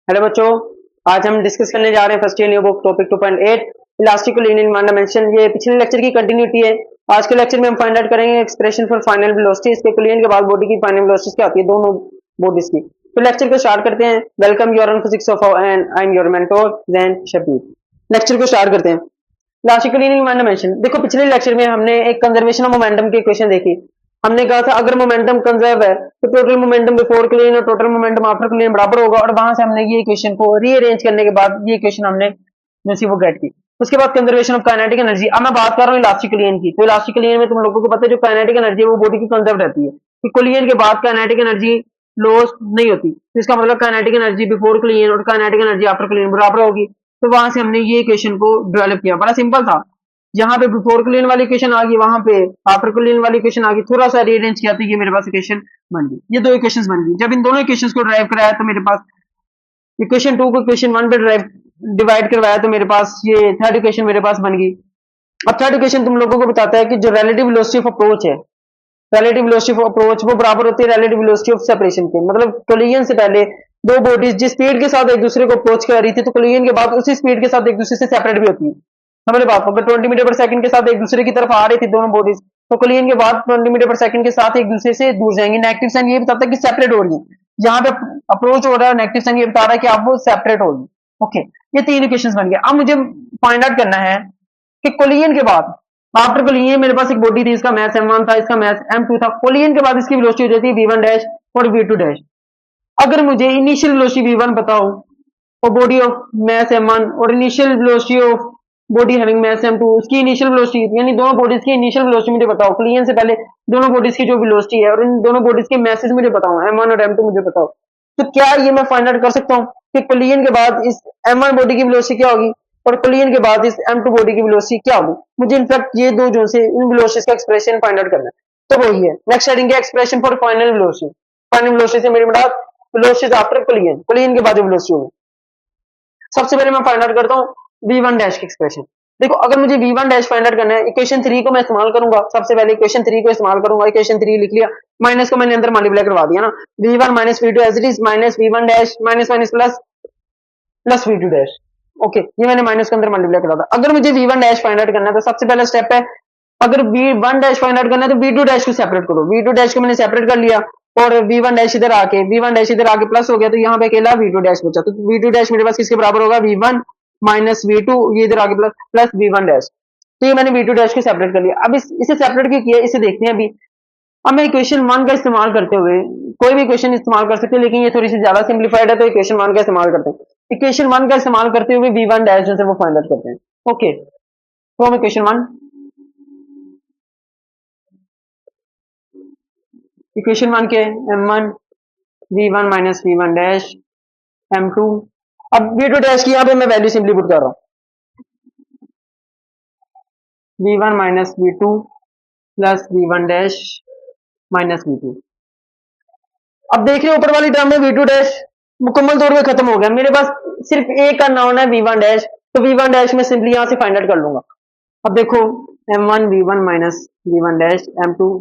Hello बच्चों, आज हम डिस्कस करने जा रहे हैं first year new book topic 2.8 elastic collision one dimension. ये पिछले लेक्चर की कंटिन्यूटी है। आज के लेक्चर में हम फाइंड आउट करेंगे एक्सप्रेशन फॉर फाइनल वेलोसिटी। इसके कोलिनियन के बाद बॉडी की फाइनल वेलोसिटी क्या होती है, दोनों बॉडीज की। तो लेक्चर को स्टार्ट करते हैं। Welcome your on physics of and I am your mentor Jain Shabir. Lecture को स्टार्ट करते हैं। Elastic collision one dimension. देखो, पिछले लेक्चर में हमने एक कंजर्वेशन ऑफ मोमेंटम की इक्वेशन देखी। हमने कहा था अगर मोमेंटम कंजर्व है तो टोटल मोमेंटम बिफोर क्लीन और टोटल मोमेंटम आफ्टर क्लीन बराबर होगा। और वहां से हमने ये इक्वेशन को रीअरेंज करने के बाद ये इक्वेशन हमने जैसी वो गेट की। उसके बाद कंजर्वेशन ऑफ काइनेटिक एनर्जी। अब मैं बात कर रहा हूँ इलास्टिक कोलिनियन की। तो इलास्टिक कोलिनियन में तुम लोगों को पता है जो काइनेटिक एनर्जी है वो बॉडी की कंजर्व रहती है कि कोलिनियन के बाद काइनेटिक एनर्जी लॉस नहीं होती। तो इसका मतलब काइनेटिक एनर्जी बिफोर क्लीन और काइनेटिक एनर्जी आफ्टर क्लीन बराबर होगी। तो वहां से हमने ये इक्वेशन को डेवलप किया। बड़ा सिंपल था। जहां पे बिफोर क्लीन वाली इक्वेशन आ गई, वहां पे आफ्टर क्लीन वाली इक्वेशन आ गई। थोड़ा सा रीअरेंज किया तो ये मेरे पास इक्वेशन बन गई। ये दो इक्वेशंस बन गई। जब इन दोनों इक्वेशंस को ड्राइव कराया तो मेरे पास इक्वेशन 2 को इक्वेशन 1 पे डिवाइड करवाया तो मेरे पास ये थर्ड इक्वेशन मेरे पास बन गई। अब थर्ड इक्वेशन तुम लोगों को बताता है कि जो रिलेटिव वेलोसिटी ऑफ अप्रोच है, रिलेटिव वेलोसिटी ऑफ अप्रोच वो बराबर होती है रिलेटिव वेलोसिटी ऑफ सेपरेशन के। मतलब कोलिजन से पहले दो बॉडीज जिस स्पीड के साथ एक दूसरे को अप्रोच कर रही थी, तो कोलिजन के बाद उसी स्पीड के साथ एक दूसरे से सेपरेट भी होती है। समझ बात, अगर 20 मीटर पर सेकंड के साथ एक दूसरे की तरफ आ रही थी दोनों बॉडीज, तो कोलिजन के बाद 20 मीटर पर सेकंड के साथ एक दूसरे से दूर जाएंगे। नेगेटिव साइन ये बताता है कि सेपरेट हो रही है। जहां पे अप्रोच हो रहा है, नेगेटिव साइन ये बता रहा है कि आप वो सेपरेट होगी। ओके, ये तीन इक्वेशंस बन गए। अब मुझे फाइंड आउट करना है कि कोलिजन के बाद आफ्टर कोलिजन मेरे पास एक बॉडी थी, इसका मास m1 था, इसका मास m2 था। कोलिजन के बाद इसकी वेलोसिटी हो जाती है v1 डैश और v2 डैश। अगर मुझे इनिशियल वेलोसिटी v1 बताओ और बॉडी ऑफ मास m1 और initial velocity of body having mass m2, उसकी इनिशियल वेलोसिटी यानी दोनों बॉडीज की इनिशियल वेलोसिटी मुझे बताओ। कोलिजन से पहले दोनों बॉडीज की जो वेलोसिटी है और इन दोनों बॉडीज के मैसेज मुझे बताओ, m1 और m2 मुझे बताओ। तो क्या ये मैं फाइंड आउट कर सकता हूँ कि कोलिजन के बाद इस m1 बॉडी की वेलोसिटी क्या होगी और कोलिजन के बाद इस m2 बॉडी की वेलोसिटी क्या होगी। मुझे इनफैक्ट ये दो जो से इन वेलोसिटीज का एक्सप्रेशन फाइंड आउट करना है। तो वही है नेक्स्ट हेडिंग के expression for final velocity. Final velocity से मेरी मुराद वेलोसिटी आफ्टर कोलिजन, कोलिजन के बाद जो वेलोसिटी होगी। सबसे पहले मैं फाइंड आउट करता हूँ v1 डैश की एक्सप्रेशन। देखो, अगर मुझे v1 डैश फाइंड आउट करना है, इक्वेशन 3 को मैं इस्तेमाल करूंगा। सबसे पहले इक्वेशन 3 को इस्तेमाल करूंगा। इक्वेशन 3 लिख लिया, माइनस को मैंने अंदर मल्टीप्लाई करवा दिया ना। v1 minus v2 as it is minus v1 dash minus minus plus plus v2 dash. Okay, ये मैंने माइनस के अंदर मल्टीप्लाई करा था। अगर मुझे v1 डैश फाइंड आउट करना है तो सबसे पहला स्टेप है, अगर v1 डैश फाइंड आउट करना है तो v2 डैश को सेपरेट करो। v2 डैश को मैंने सेपरेट कर लिया और v1 डैश इधर आके v1 डैश इधर आके प्लस हो गया, तो यहाँ पे अकेला v2 डैश बचा। तो v2 डैश मेरे पास किसके बराबर होगा, v1 माइनस v2, ये इधर आके प्लस प्लस v1 डैश। तो ये मैंने v2 डैश को सेपरेट कर लिया। अब इसे सेपरेट क्यों किया, इसे देखते हैं अभी। अब मैं इक्वेशन 1 का इस्तेमाल करते हुए कोई भी इक्वेशन इस्तेमाल कर सकते हैं, लेकिन ये थोड़ी सी ज्यादा सिंप्लीफाइड है तो इक्वेशन 1 का इस्तेमाल करते हैं। इक्वेशन 1 का इस्तेमाल करते हुए v1 डैश जो है वो फाइंड आउट करते हैं। ओके, तो हम इक्वेशन 1 के m1 v1 minus v1 dash m2। अब v2 डैश की यहाँ पे मैं वैल्यू सिंपली पुट कर रहा हूँ, v1 minus v2 plus v1 dash minus v2। अब देख रहे हो ऊपर वाली टर्म में v2 डैश मुकम्मल तौर पे खत्म हो गया। मेरे पास सिर्फ एक का नाउन है v1 डैश, तो v1 डैश में सिंपली यहां से फाइंड आउट कर लूंगा। अब देखो m1 v1 minus v1 dash m2,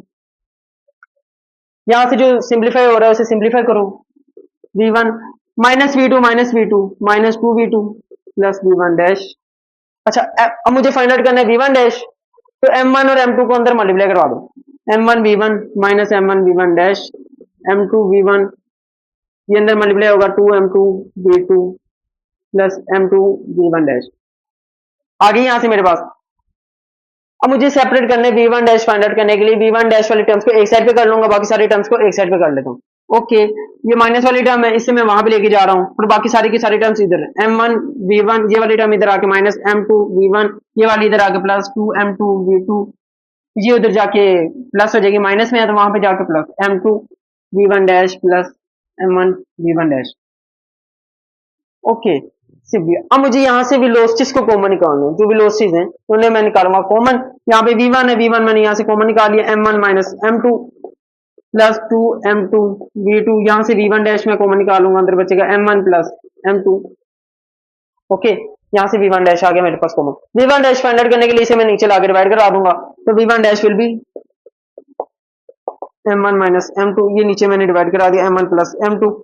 यहां से जो सिंप्लीफाई हो रहा है उसे सिंप्लीफाई करो। v1 minus v2 minus v2 minus 2v2 plus v1 dash. अच्छा, अब मुझे फाइंड आउट करना है v1 डैश, तो m1 और m2 को अंदर मल्टीप्लाई करवा दो। m1 v1 minus m1 v1 dash m2 v1, ये अंदर मल्टीप्लाई होगा 2m2 v2 plus m2 v1 dash. आ गई यहां से मेरे पास। अब मुझे सेपरेट करने v1 डैश फाइंड आउट करने के लिए v1 डैश वाली टर्म्स को एक साइड पे कर लूंगा, बाकी सारी टर्म्स को एक साइड पे कर लेता हूँ। ओके, ये माइनस वाली टर्म है, इससे मैं वहां पे लेके जा रहा हूँ और बाकी सारी की सारी टर्म्स इधर है। m1 v1 ये वाली टर्म इधर आके माइनस m2 v1, ये वाली इधर आके प्लस 2m2 v2, ये उधर जाके प्लस हो जाएगी, माइनस में है तो वहां पे जाके plus m2 v1 dash plus m1 v1 dash. Okay, अब मुझे यहाँ से वेलोसिटीज को कॉमन निकालना है। जो वेलोसिटीज हैं उन्हें मैं निकालूंगा कॉमन। यहाँ पे v1 है, v1 मैंने यहाँ से कॉमन निकाल लिया, m1 minus m2 plus 2m2 v2, यहाँ से v1 डैश में कॉमन निकालूंगा, अंदर बचेगा m1 प्लस m2। ओके, यहाँ से v1 डैश आ गया मेरे पास common. v1 dash find out करने के लिए इसे मैं नीचे लाके डिवाइड करा दूंगा, तो v1 dash will be m1 minus m2, ये नीचे मैंने डिवाइड करा दिया, m1 plus m2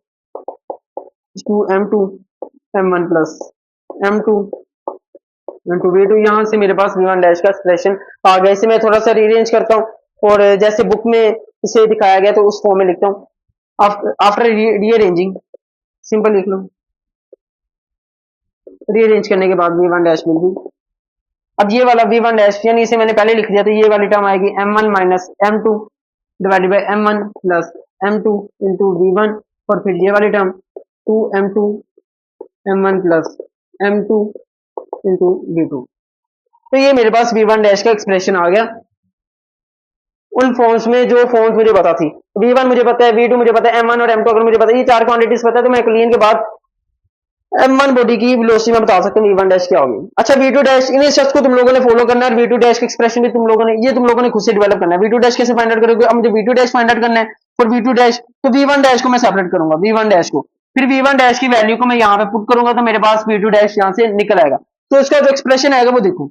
2m2 m1 plus m2 into v2। यहाँ से मेरे पास v1 डैश का एक्सप्रेशन आ गया। इसे मैं थोड़ा सा रीअरेंज करता हूँ और जैसे बुक में इसे दिखाया गया तो उस फॉर्म में लिखता हूँ। आफ्टर रीअरेंजिंग, सिंपल लिख लो, रीअरेंज करने के बाद v1 डैश मिल गई। अब ये वाला v1 डैश यानी इसे मैंने पहले लिख दिया, तो ये वाली टर्म आएगी m1 minus m2 divided by m1 plus m2 into v1, और फिर ये वाली term 2m2 m1 plus m2 into v2। तो ये मेरे पास v1 डैश का एक्सप्रेशन आ गया उन फॉर्म्स में जो फॉर्म्स मुझे पता थी। v1 मुझे पता है, v2 मुझे पता है, m1 और m2 अगर मुझे पता है, ये चार क्वांटिटीज पता है, तो मैं क्लियन के बाद m1 बॉडी की वेलोसिटी में बता सकता हूँ v1 डैश क्या होगी। अच्छा v2 डैश, इन शर्ट्स को तुम लोगों ने फॉलो करना है, और v2 डैश का एक्सप्रेशन भी तुम लोगों ने खुद से डेवलप करना है। v2 डैश कैसे फाइंड आउट करोगे? अब मुझे v2 डैश फाइंड आउट करना है और v2 डैश, तो v1 डैश को मैं सेपरेट करूंगा, v1 डैश को, फिर v1 डैश की वैल्यू को मैं यहाँ पे पुट करूंगा, तो मेरे पास v2 डैश यहाँ से निकल आएगा। तो इसका जो एक्सप्रेशन आएगा वो देखो,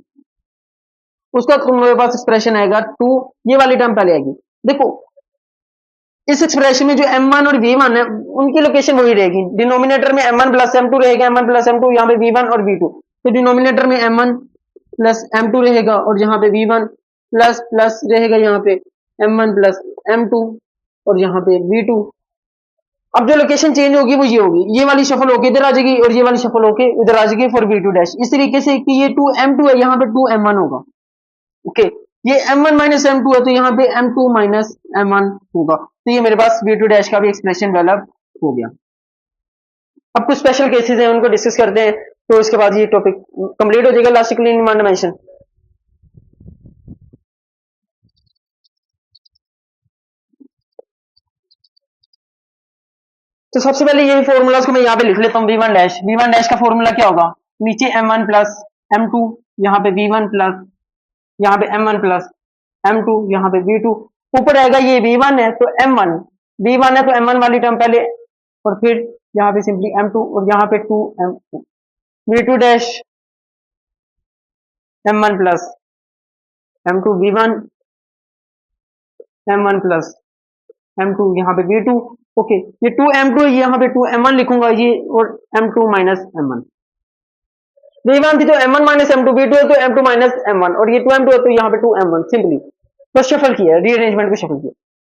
उसका तुम्हारे पास एक्सप्रेशन आएगा 2, ये वाली टर्म पहले आएगी। देखो इस एक्सप्रेशन में जो m1 और v1 है उनकी लोकेशन वही रहेगी। डिनोमिनेटर में m1 प्लस m2 रहेगा, m1 प्लस m2, यहाँ पे v1 और v2, तो डिनोमिनेटर में m1 प्लस m2 रहेगा और यहाँ पे v1 प्लस प्लस रहेगा, यहाँ पे m1 प्लस m2 और यहाँ पे v2। अब जो लोकेशन चेंज होगी वो ये होगी, ये वाली शफल होके इधर आ जाएगी और ये वाली शफल होके इधर आ जाएगी फॉर v2 डैश। इस तरीके से कि ये 2m2 है, यहाँ पे 2m1 होगा। ओके, ये m1 माइनस m2 है, तो यहाँ पे m2 माइनस m1 होगा। तो ये मेरे पास v2 डैश का भी एक्सप्रेशन डेवलप हो गया। अब कुछ स्पेशल केसेस हैं, उनको डिस्कस करते हैं, तो इसके बाद ये टॉपिक कंप्लीट हो जाएगा, इलास्टिक इन वन डायमेंशन। तो सबसे पहले ये फॉर्मूला को मैं यहाँ पे लिख लेता हूँ, v1 डैश, v1 डैश का फॉर्मूला क्या होगा? नीचे m1 प्लस m2, यहाँ पे v1 प्लस, यहाँ पे m1 प्लस m2, यहाँ पे v2, ऊपर आएगा ये v1 है तो m1, v1 है तो m1 वाली टर्म पहले, और फिर यहाँ पे सिंपली m2 और यहाँ पे 2m2, v2 dash m1 plus m2 v1, m1 plus m2 यहाँ पे v2। ओके, ये 2m2 यहाँ पे 2m1 लिखूंगा, ये और m2 माइनस m1, v1 थी तो m1 माइनस m2, v2 है तो m2 माइनस m1, और ये 2m2 है तो यहाँ पे 2m1, सिंपली तो शफल किया, रीअरेंजमेंट को शफल किया।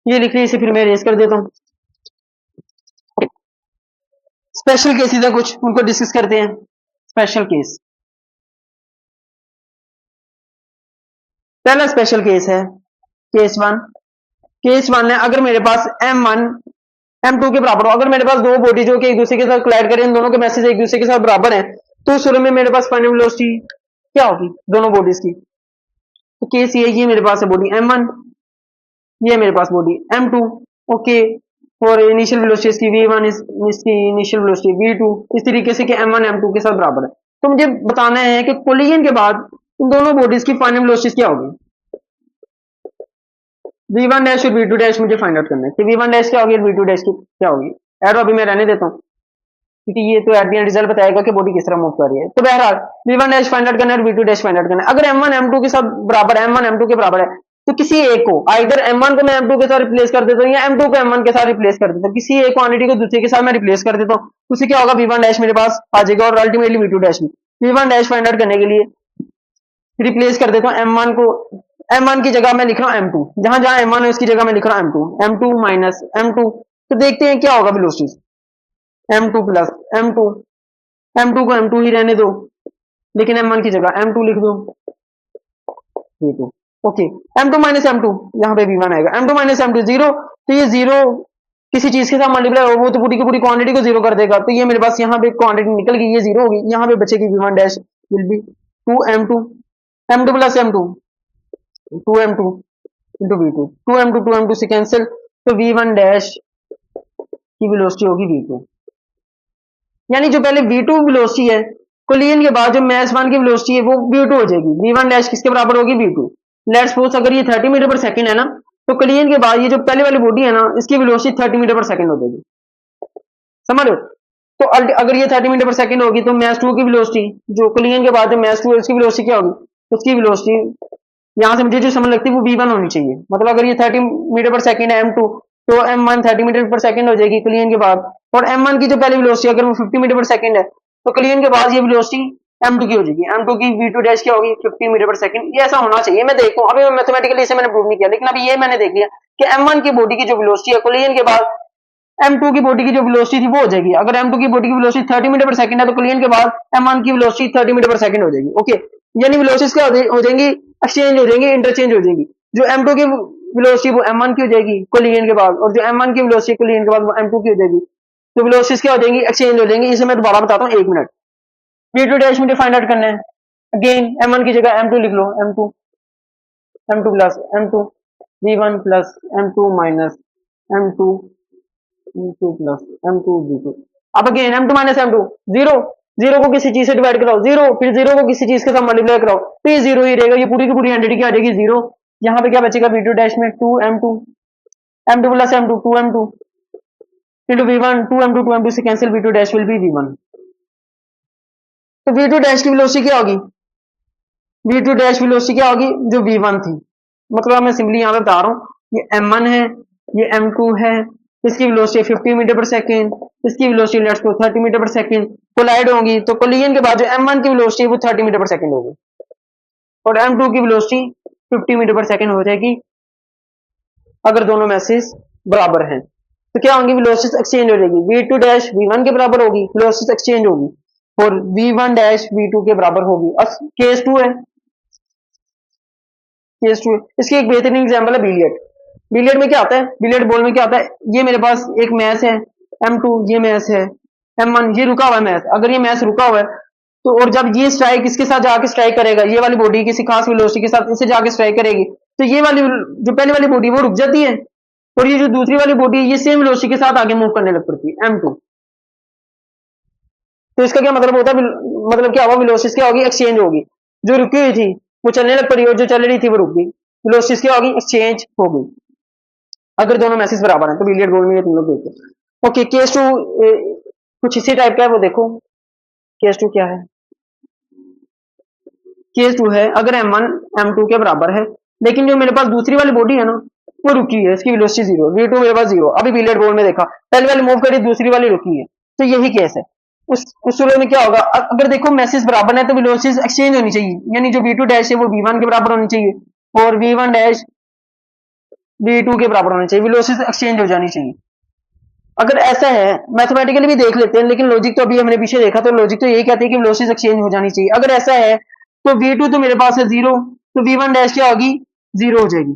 ये लिख ली, इसे फिर मैं अरेंज कर देता हूँ। स्पेशल केसेस है कुछ, उनको डिस्कस करते हैं। स्पेशल केस, पहला स्पेशल केस है केस वन। केस वन है, अगर मेरे पास m1 m2 के बराबर हो, अगर मेरे पास दो बॉडी जो कि एक दूसरे के साथ कोलाइड करें, इन दोनों के मैसेज एक दूसरे के साथ बराबर हैं, तो उस सूरत में मेरे पास फाइनल वेलोसिटी क्या होगी दोनों बॉडीज की? तो केस ये मेरे पास है बॉडी m1, ये मेरे पास बॉडी m2। ओके, और इनिशियल वेलोसिटी इसकी v1, इसकी इनिशियल वेलोसिटी v2, इस तरीके से कि m1 m2 के साथ बराबर है। तो मुझे बताना है कि कोलिजन के बाद इन दोनों बॉडीज की फाइनल वेलोसिटी क्या होगी? v1 डैश और v2 डैश मुझे फाइंड आउट करना है कि v1 डैश क्या होगी और v2 डैश की क्या होगी। एरो अभी मैं रहने देता हूँ क्योंकि ये तो एट द एंड रिजल्ट बताएगा कि बॉडी किस तरह मूव कर रही है। तो बहरहाल v1 डैश फाइंड आउट करना है और v2 डैश फाइंड आउट करना है। अगर m1 m2 के साथ बराबर है, m1 m2 के बराबर है, तो किसी एक को, आइदर m1 को मैं m2 के साथ रिप्लेस कर देता हूँ या m2 को m1 के साथ रिप्लेस कर देता हूँ, किसी एक क्वांटिटी को दूसरे के साथ मैं रिप्लेस कर देता हूँ, उससे क्या होगा? v1 डैश मेरे पास आ जाएगा और अल्टीमेटली v2 डैश में। v1 डैश फाइंड आउट करने के लिए रिप्लेस कर देता हूँ m1 को, m1 की जगह मैं लिख रहा हूँ m2, जहां जहां m1 है उसकी जगह मैं लिख रहा हूँ m2, m2 माइनस m2। तो देखते हैं क्या होगा velocity, m2 plus m2, m2 को m2 ही रहने दो, लेकिन m1 की जगह m2 लिख दो, ये तो ओके। m2 माइनस m2, यहाँ पे v1 आएगा, m2 माइनस m2 जीरो, तो ये जीरो किसी चीज के साथ मल्टीप्लाई हो वो तो पूरी की पूरी क्वांटिटी को जीरो कर देगा, तो ये मेरे पास यहाँ पे क्वांटिटी निकल गई, ये जीरो होगी, यहाँ पे बचेगी v1 dash will be 2m2, m2 plus m2 2m2 into v2, 2m2 से कैंसिल, तो v1 डैश की वेलोसिटी होगी v2। यानी जो पहले v2 वेलोसिटी है कोलिजन के बाद जो मैस 1 की वेलोसिटी है वो v2 हो जाएगी। v1 डैश किसके बराबर होगी? v2। लेट्स सपोज अगर ये 30 मीटर पर सेकंड है ना, तो कोलिजन के बाद ये जो पहले वाली बॉडी है ना, इसकी वेलोसिटी 30 मीटर पर सेकंड हो जाएगी, समझ रहे हो? तो अगर ये 30 मीटर पर सेकंड होगी तो मैस 2 की वेलोसिटी, जो कोलिजन के बाद जो मैस 2 है उसकी वेलोसिटी क्या होगी? उसकी वेलोसिटी यहां से मुझे जो समझ लगती है वो v1 होनी चाहिए। मतलब अगर ये 30 मीटर पर सेकंड है m2, तो m1 30 मीटर पर सेकंड हो जाएगी कोलिजन के बाद, और m1 की जो पहली वेलोसिटी अगर वो 50 मीटर पर सेकंड है तो कोलिजन के बाद ये वेलोसिटी m2 की हो जाएगी, m2 की v2 डैश क्या होगी 50 मीटर पर सेकंड। ये ऐसा होना चाहिए, मैं देखूं अभी मैथमेटिकली इसे मैंने प्रूव नहीं किया, लेकिन अभी ये मैंने देख लिया कि m1 की बॉडी की जो वेलोसिटी है कोलिजन के बाद m2 की बॉडी की जो वेलोसिटी थी वो हो जाएगी। अगर m2 की बॉडी की वेलोसिटी 30 मीटर पर सेकंड है तो कोलिजन के बाद m1 की वेलोसिटी 30 मीटर पर सेकंड हो जाएगी। ओके, यानी वेलोसिटीज क्या हो जाएंगी, एक्सचेंज हो जाएंगी, इंटरचेंज हो जाएंगी। जो m2 की वेलोसिटी वो m1 की हो जाएगी कोलिजन के बाद, और जो m1 की वेलोसिटी कोलिजन के बाद वो m2 की हो जाएगी। तो वेलोसिटीज क्या हो जाएंगी, एक्सचेंज हो जाएंगी। इसे मैं दोबारा बताता हूँ, 1 मिनट। v2 डैश मुझे फाइंड आउट करना है। अगेन m1 की जगह m2 लिख लो, m2 plus m2 v1 plus m2 minus m2 v2 plus m2 v2। अब again m2 minus m2 zero, zero को किसी चीज से डिवाइड कराओ जीरो, फिर जीरो को किसी चीज के साथ मल्टीप्लाई कराओ तो ये जीरो ही रहेगा, ये पूरी की पूरी एंटिटी क्या आ जाएगी, जीरो। यहाँ पे क्या बचेगा, v2 डैश में 2m2 m2 plus m2 2m2 into v1 2m2 2m2 से cancel, v2 dash will be v1। तो v2 डैश की वेलोसिटी क्या होगी, v2 डैश वेलोसिटी क्या होगी जो v1 थी। मतलब मैं सिंपली यहाँ पे बता रहा हूँ, ये m1 है, ये m2 है, इसकी वेलोसिटी 50 मीटर पर सेकंड, इसकी वेलोसिटी लेट्स गो 30 मीटर पर सेकंड, कोलाइड होंगी तो कोलिजन के बाद जो m1 की वेलोसिटी वो 30 मीटर पर सेकंड होगी और m2 की वेलोसिटी 50 मीटर पर सेकंड हो जाएगी अगर दोनों मैसेज बराबर हैं। तो क्या होंगी, वेलोसिटी एक्सचेंज हो जाएगी, v2 डैश v1 के बराबर होगी, वेलोसिटी एक्सचेंज होगी, और v1 डैश v2 के बराबर होगी। अब केस 2 है, केस 2 इसकी एक बेहतरीन एग्जांपल है बिलियर्ड। बिलियर्ड में क्या आता है, बिलियर्ड बॉल में क्या आता है, ये मेरे पास एक मैच है m2, ये मैच है m1, ये रुका हुआ है मैच। अगर ये मैच रुका हुआ है तो और जब ये स्ट्राइक इसके साथ जाके स्ट्राइक करेगा, ये वाली बॉडी किसी खास वेलोसिटी के साथ इसे जाके स्ट्राइक करेगी, तो ये वाली जो पहले वाली बॉडी वो रुक जाती है और ये जो दूसरी वाली बॉडी है ये सेम वेलोसिटी के साथ आगे मूव करने लग पड़ती है m2। तो इसका क्या मतलब होता है, मतलब क्या हुआ, वेलोसिटी क्या होगी, एक्सचेंज होगी। जो रुकी हुई थी वो चलने लग पड़ी और जो चल रही थी वो रुक गई, वेलोसिटी क्या होगी, एक्सचेंज होगी अगर दोनों मैसेज बराबर हैं। तो बिलियर्ड बॉल में तुम लोग देखो। ओके, केस 2 कुछ इसी टाइप का है, वो देखो केस 2 क्या है। केस 2 है, अगर m1 m2 के बराबर है लेकिन जो मेरे पास दूसरी वाली बॉडी है ना वो रुकी है, इसकी वेलोसिटी जीरो, v2 मेरे पास जीरो। अभी बिलियर्ड बॉल में देखा पहले वाली मूव करी, दूसरी वाली रुकी है, तो यही केस है। उस सूरत में क्या होगा, अगर देखो मैसेज बराबर है तो वेलोसिटीज एक्सचेंज होनी चाहिए, यानी जो v2 डैश है वो v1 के बराबर होनी चाहिए और v1 डैश v2 के बराबर होनी चाहिए, वेलोसिटीज एक्सचेंज हो जानी चाहिए। अगर ऐसा है, मैथमेटिकली भी देख लेते हैं, लेकिन लॉजिक तो अभी हमने पीछे देखा तो लॉजिक तो यही कहती है कि वेलोसिटीज एक्सचेंज हो जानी चाहिए। अगर ऐसा है तो v2 तो मेरे पास है जीरो, तो v1 डैश क्या होगी, जीरो हो जाएगी,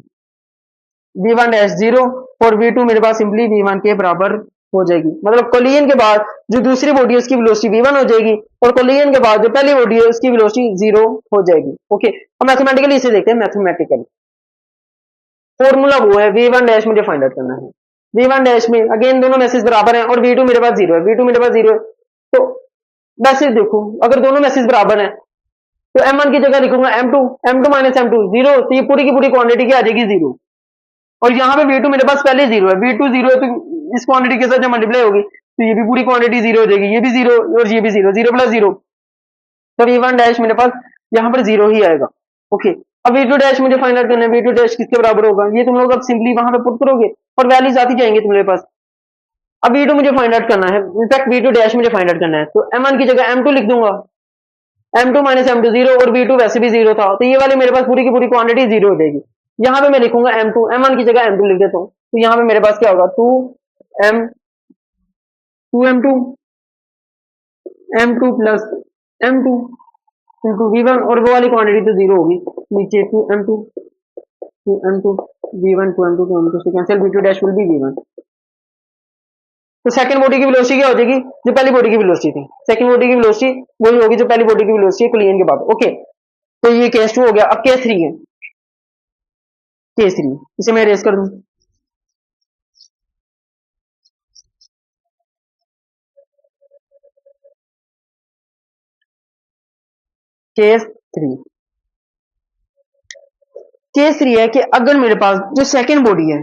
v1 डैश जीरो और v2 मेरे पास सिंपली v1 के बराबर हो जाएगी। मतलब कोलिजन के बाद जो दूसरी बॉडी है उसकी वेलोसिटी v1 हो जाएगी और कोलिजन के बाद जो पहली बॉडी है उसकी वेलोसिटी जीरो हो जाएगी। ओके, अब मैथमेटिकली इसे देखते हैं। मैथमेटिकली फॉर्मूला वो है, v1 डैश मुझे फाइंड आउट करना है। v1 डैश में अगेन दोनों मैसेज बराबर हैं और v2 मेरे पास जीरो है, v2 मेरे पास जीरो है। तो वैसे देखो अगर दोनों मैसेज बराबर हैं तो m1 की जगह लिखूंगा m2 माइनस m2 जीरो, तो ये पूरी की पूरी क्वांटिटी क्या आ जाएगी, जीरो। और यहाँ पे v2 मेरे पास पहले जीरो है, v2 जीरो है तो इस क्वांटिटी के साथ जब मल्टीप्लाई होगी तो ये भी पूरी क्वांटिटी जीरो हो जाएगी, ये भी जीरो और ये भी जीरो, जीरो प्लस जीरो, तो v1 डैश मेरे पास यहाँ पर जीरो ही आएगा। ओके, अब v2 डैश मुझे फाइंड आउट करना है, v2 डैश किसके बराबर होगा, ये तुम लोग अब सिंपली वहां पे पुट करोगे और वैल्यूज आती जाएंगे तुम्हारे पास। अब v2 मुझे फाइंड आउट करना है, इनफैक्ट v2 डैश मुझे फाइंड आउट करना है, तो m1 की जगह m2 लिख दूंगा, m2 माइनस m2 जीरो और v2 वैसे भी जीरो था, तो ये वाली मेरे पास पूरी की पूरी क्वांटिटी जीरो हो जाएगी। यहाँ पे मैं लिखूंगा m2, m1 की जगह m2 लिख देता हूँ, तो यहाँ पे मेरे पास क्या होगा, 2m2 m2 plus m2 into v1 और वो वाली क्वांटिटी तो जीरो होगी नीचे, 2m2 v1 2m2 से cancel, v2 dash will be v1। तो सेकंड बॉडी की वेलोसिटी क्या हो जाएगी, जो पहली बॉडी की वेलोसिटी थी, सेकंड बॉडी की वेलोसिटी वही होगी जो पहली बॉडी की वेलोसिटी है कोलिजन के बाद। ओके, तो ये केस 2 हो गया। अब केस 3 है, केस 3 इसे मैं रेस कर दूं, केस 3। केस 3 है कि अगर मेरे पास जो सेकंड बॉडी है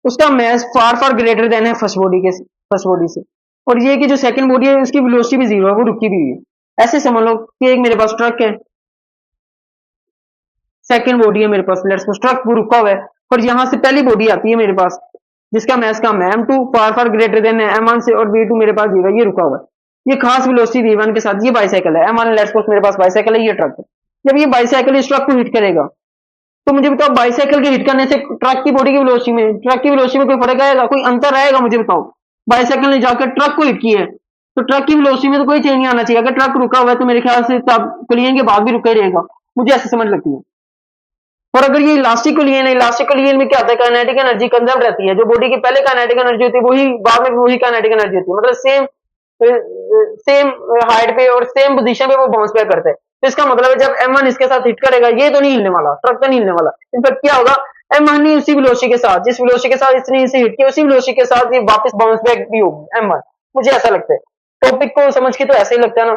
उसका मैस फार फार ग्रेटर देन है फर्स्ट बॉडी से, और ये कि जो सेकंड बॉडी है उसकी वेलोसिटी भी जीरो है, वो रुकी भी हुई है। ऐसे समझ लो कि एक मेरे पास ट्रक है, सेकंड बॉडी है मेरे पास, लेट्स सपोज ट्रक वो रुका हुआ है और यहाँ से पहली बॉडी आती है मेरे पास जिसका मैस कम है m2 फार फार ग्रेटर देन है m1 से, और v2 मेरे पास जीरो, ये रुका हुआ है। ये खास वेलोसिटी v1 के साथ ये बाइसाइकिल है, मान लेट्स सपोज मेरे पास बाइसाइकिल है, ये ट्रक है। जब ये बाइसाइकिल इस ट्रक को हिट करेगा तो मुझे बताओ बाइसाइकिल के हिट करने से ट्रक की बॉडी की वेलोसिटी में, ट्रक की वेलोसिटी में कोई फर्क आएगा, कोई अंतर आएगा? मुझे बताओ, बाइसाइकिल ने जाकर ट्रक को हिट किया है तो ट्रक की वेलोसिटी में तो कोई चेंज नहीं आना चाहिए। अगर ट्रक रुका हुआ है तो मेरे ख्याल से तब कोलिजन के बाद भी रुका ही रहेगा, मुझे ऐसे समझ लगती है। और अगर ये इलास्टिक कोलिजन है, इलास्टिक कोलिजन में क्या होता है, काइनेटिक एनर्जी कंजर्व रहती है, जो बॉडी की पहले काइनेटिक एनर्जी होती है वही बाद में वही काइनेटिक एनर्जी होती है, मतलब सेम सेम हाइट पे और सेम पोजीशन पे वो बाउंस बैक करते हैं। तो इसका मतलब है जब M1 इसके साथ हिट करेगा ये तो नहीं हिलने वाला, ट्रक तो नहीं हिलने वाला। इनफैक्ट क्या होगा, M1 नहीं उसी वेलोसिटी के साथ, जिस वेलोसिटी के साथ इसने इसे हिट किया उसी वेलोसिटी के साथ ये वापस बाउंस बैक भी होगी M1, मुझे ऐसा लगता है। टॉपिक को समझ के तो ऐसे ही लगता है ना।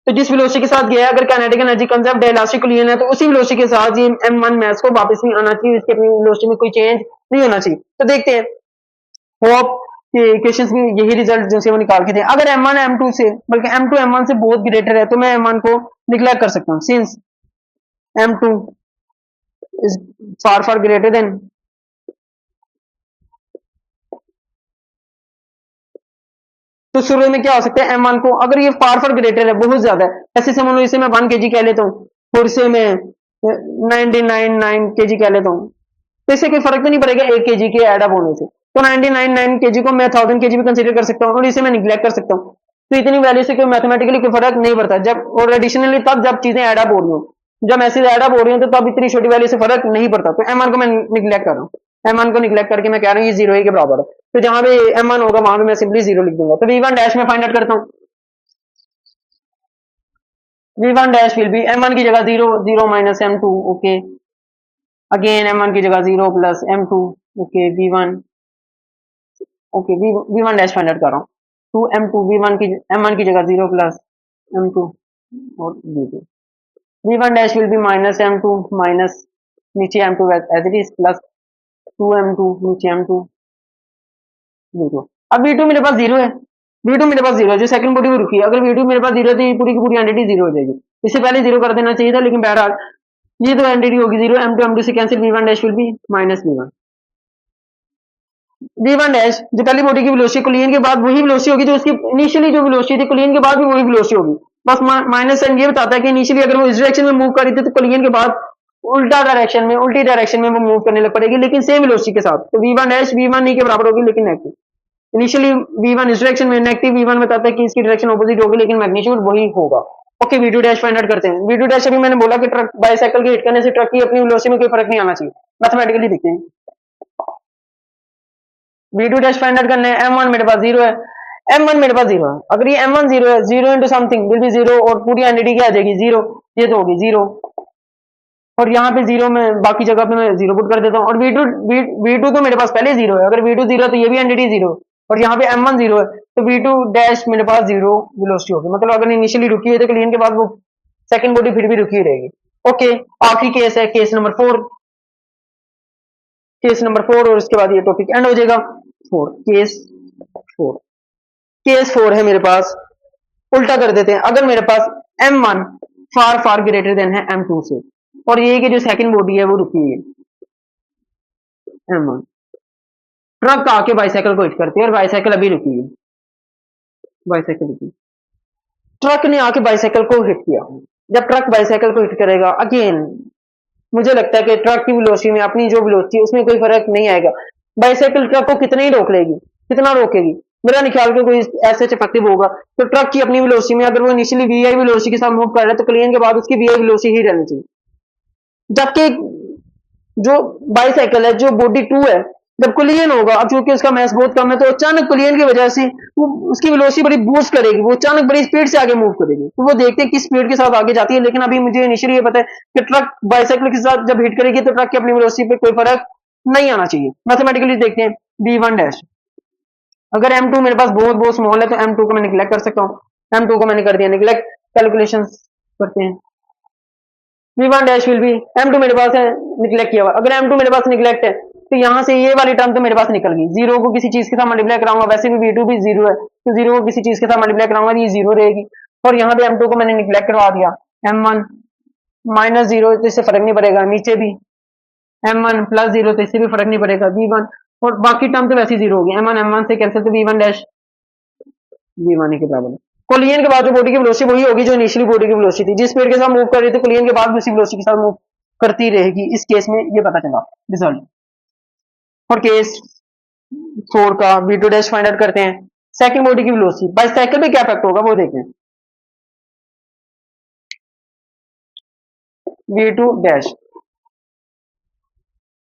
तो जिस वेलोसिटी के साथ गया अगर kinetic energy conserve elastic collision है तो उसी वेलोसिटी के साथ ये M1 मैस को वापस नहीं आना चाहिए, इसके अपनी वेलोसिटी में कोई चेंज नहीं होना चाहिए। तो देखते हैं, होप कि क्वेश्चंस में यही रिजल्ट जो से वो निकाल के थे। अगर M1 M2 से बल्कि M2 M1 से बहुत ग्रेटर है तो मैं M1 को निगलेक्ट कर सकता हूँ, since M2 is far far greater than तो शुरू में क्या हो सकता है M1 को, अगर ये फार फार ग्रेटर है, बहुत ज्यादा है, ऐसे समझ लो इसे मैं 1 kg कह लेता हूँ और इसे मैं 99 kg कह लेता हूँ, तो इससे कोई फर्क तो नहीं पड़ेगा 1 kg के एड अप होने से। तो 99 kg को मैं 1000 kg भी कंसीडर कर सकता हूँ और इसे मैं निगलेक्ट कर सकता हूँ। तो इतनी वैल्यू से कोई मैथमेटिकली कोई फर्क नहीं पड़ता जब, और एडिशनली तब जब चीजें एड अप हो रही हो, जब मैसेज एड अप हो रही हो तो तब इतनी छोटी वैल्यू से फर्क नहीं पड़ता। तो M1 को मैं निगलेक्ट कर रहा हूँ, M1 को निगलेक्ट करके मैं कह रहा हूँ ये 0 के बराबर है। तो जहां पे M1 होगा वहां पे मैं सिंपली 0 लिख दूंगा। तो V1 डैश में फाइंड आउट करता हूँ, V1 dash will be M1 की जगह 0 0 minus M2, okay, again M1 की जगह 0 plus M2, okay, V1, okay, V1 dash find out कर रहा हूँ, 2 M2 V1 की M1 की जगह 0 प्लस M2 और V2, V1 dash will be minus M2 minus नीचे M2 as it is plus 2 M2 नीचे M2 V2। अब V2 मेरे पास 0 है, V2 मेरे पास 0 है, जो सेकंड बॉडी में रुकी है, अगर V2 मेरे पास 0 है तो ये पूरी की पूरी एंटिटी 0 हो जाएगी। इससे पहले 0 कर देना चाहिए था, लेकिन बहरहाल ये तो एंटिटी होगी 0, M2 M2 से cancel, V1 dash will be minus V1। V1 dash जो पहली बॉडी की वेलोसिटी कोलिजन के बाद वही वेलोसिटी होगी जो उसकी इनिशियली जो वेलोसिटी थी, कोलिजन के बाद भी वही वेलोसिटी होगी, बस माइनस साइन ये बताता है कि इनिशियली अगर वो इस डायरेक्शन में मूव कर रही थी तो कोलिजन के बाद उल्टा डायरेक्शन में, उल्टी डायरेक्शन में वो मूव करने लग पड़ेगी, लेकिन सेम वेलोसिटी के साथ। तो V1 डैश V1 नहीं के बराबर होगी लेकिन नेगेटिव, इनिशियली V1 इस डायरेक्शन में, नेगेटिव V1 बताता है कि इसकी डायरेक्शन ऑपोजिट होगी लेकिन मैग्नीट्यूड वही होगा। Okay, V2 dash find out करते हैं। V2 डैश अभी मैंने बोला कि ट्रक बाइसाइकिल के हिट करने से ट्रक की अपनी वेलोसिटी में कोई फर्क नहीं आना चाहिए, मैथमेटिकली देखते हैं। V2 डैश फाइंड आउट करना है, M1 मेरे पास 0 है, M1 मेरे पास 0 है, अगर ये M1 0 है, 0 इंटू समथिंग विल बी 0 और पूरी एंटिटी क्या आ जाएगी 0, ये तो होगी 0 और यहाँ पे 0 में बाकी जगह पे मैं 0 पुट कर देता हूँ। और V2 तो मेरे पास पहले 0 है, अगर V2 0 है तो ये भी एंटिटी 0 और यहाँ पे M1 0 है, तो V2 डैश मेरे पास 0 वेलोसिटी होगी, मतलब अगर इनिशियली रुकी है तो कोलिजन के बाद वो सेकंड बॉडी फिर भी रुकी ही रहेगी। ओके, आखिरी केस है केस नंबर 4, केस नंबर 4 और इसके बाद ये टॉपिक एंड हो जाएगा। 4 केस 4, केस 4 है मेरे पास, उल्टा कर देते हैं। अगर मेरे पास M1 फार फार ग्रेटर देन है M2 से और ये कि जो सेकंड बॉडी है वो रुकी है M1, ट्रक आके बाइसाइकिल को हिट करती है और बाइसाइकिल अभी रुकी है, बाइसाइकिल रुकी, ट्रक ने आके बाइसाइकिल को हिट किया। जब ट्रक बाइसाइकिल को हिट करेगा अगेन मुझे लगता है कि ट्रक की वेलोसिटी में अपनी जो वेलोसिटी है उसमें कोई फर्क नहीं आएगा, बाइसाइकिल ट्रक को कितना ही रोक लेगी, कितना रोकेगी, मेरा नहीं ख्याल कि कोई ऐसे इफेक्टिव होगा। तो ट्रक की अपनी वेलोसिटी में अगर वो इनिशियली वीआई वेलोसिटी के साथ मूव कर रहा है तो कोलिजन के बाद उसकी वीआई वेलोसिटी ही रहनी चाहिए, जबकि जो बाइसाइकिल है जो बॉडी 2 है जब कोलिजन होगा, अब चूंकि उसका मास बहुत कम है तो अचानक कोलिजन की वजह से वो उसकी वेलोसिटी बड़ी बूस्ट करेगी, वो अचानक बड़ी स्पीड से आगे मूव करेगी, तो वो देखते हैं किस स्पीड के साथ आगे जाती है। लेकिन अभी मुझे इनिशियली ये पता है कि ट्रक बाइसाइकिल के साथ जब हिट करेगी तो ट्रक की अपनी वेलोसिटी पे कोई फर्क नहीं आना चाहिए। मैथमेटिकली देखते हैं V1 डैश, अगर M2 मेरे पास बहुत बहुत स्मॉल है तो M2 को मैं निगलेक्ट कर सकता हूँ, M2 को मैंने कर दिया निगलेक्ट, कैलकुलेशन करते हैं। V1 dash will be, M2 मेरे पास है निगलेक्ट किया हुआ, अगर M2 मेरे पास निगलेक्ट है तो यहाँ से ये वाली टर्म तो मेरे पास निकल गई, 0 को किसी चीज के साथ मल्टीप्लाई कराऊंगा, वैसे भी V2 भी 0 है तो 0 को किसी चीज के साथ मल्टीप्लाई कराऊंगा ये 0 रहेगी, और यहाँ पे M2 को मैंने निगलेक्ट करवा दिया, M1 माइनस 0 तो इससे फर्क नहीं पड़ेगा, नीचे भी M1 प्लस 0 तो इससे भी फर्क नहीं पड़ेगा, V1 और बाकी टर्म तो वैसे ही 0 होगी, M1 से कैंसिल, तो V1 डैश v1 के बराबर है। कोलिजन के बाद जो बॉडी की वेलोसिटी वही होगी जो इनिशियली बॉडी की वेलोसिटी थी, जिस स्पीड के साथ मूव कर रही थी कोलिजन के बाद भी उसी वेलोसिटी के साथ मूव करती रहेगी। इस केस में ये पता चला रिजल्ट। और केस 4 का v2 डैश फाइंड आउट करते हैं। सेकंड बॉडी की वेलोसिटी बाइसाइकिल पे क्या इफेक्ट होगा वो देखें। v2 डैश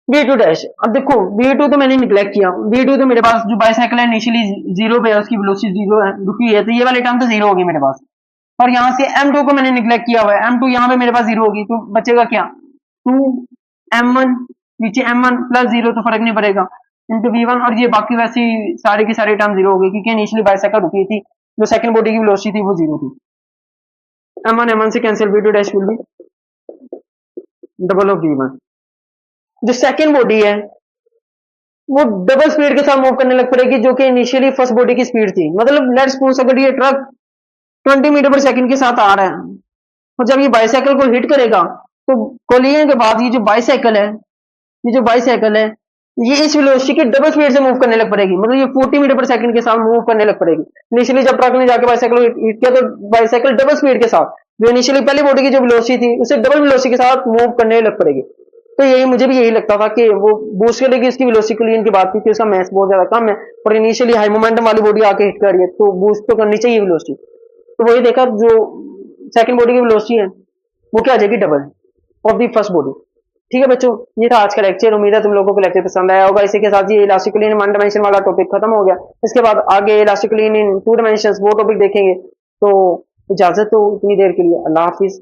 v2 डैश, अब देखो v2 तो मैंने निगलेक्ट किया, v2 तो मेरे पास जो बाइसाइकिल है इनिशियली जीरो पे है, उसकी वेलोसिटी जीरो है रुकी है, तो ये वाले टर्म तो जीरो होगी मेरे पास। और यहाँ से m2 को मैंने निगलेक्ट किया हुआ है, m2 यहाँ पे मेरे पास जीरो होगी, तो बचेगा क्या 2m1 नीचे m1 प्लस जीरो, तो फर्क नहीं पड़ेगा इंटू v1, और ये बाकी वैसे सारे के सारे टर्म जीरो हो गए क्योंकि इनिशियली बाइसाइकिल रुकी थी, जो सेकंड बॉडी की वेलोसिटी थी वो जीरो थी। m1 से cancel, v2 dash will be double of v1। जो सेकंड बॉडी है वो डबल स्पीड के साथ मूव करने लग पड़ेगी जो कि इनिशियली फर्स्ट बॉडी की स्पीड थी। मतलब लेट्स सपोज अगर ये ट्रक 20 मीटर पर सेकंड के साथ आ रहा है और जब ये बाइसाइकिल को हिट करेगा तो कोलिजन के बाद ये जो बाइसाइकिल है ये इस वेलोसिटी की डबल स्पीड से मूव करने लग पड़ेगी। मतलब ये 40 मीटर पर सेकंड के साथ मूव करने लग पड़ेगी। इनिशियली जब ट्रक ने जाके बाइसाइकिल हिट किया तो बाइसाइकिल डबल स्पीड के साथ जो इनिशियली पहली बॉडी की जो वेलोसिटी थी उससे डबल वेलोसिटी के साथ मूव करने लग पड़ेगी। तो यही मुझे भी यही लगता था कि वो बूस्ट करेगी इसकी वेलोसिटी कोलिजन की बात थी कि उसका मास बहुत ज्यादा कम है और इनिशियली हाई मोमेंटम वाली बॉडी आके हिट कर रही है, तो बूस्ट तो करनी चाहिए वेलोसिटी। तो वही देखा जो सेकंड बॉडी की वेलोसिटी है वो क्या आ जाएगी double of the first body. ठीक है बच्चों, ये था आज का लेक्चर। उम्मीद है तुम लोगों को लेक्चर पसंद आया होगा। इसी के साथ ही इलास्टिक कोलिजन वन डायमेंशन वाला टॉपिक खत्म हो गया। इसके बाद आगे elastic collision in two dimension वो टॉपिक देखेंगे। तो इजाजत हो इतनी देर के लिए, अल्लाह हाफिज।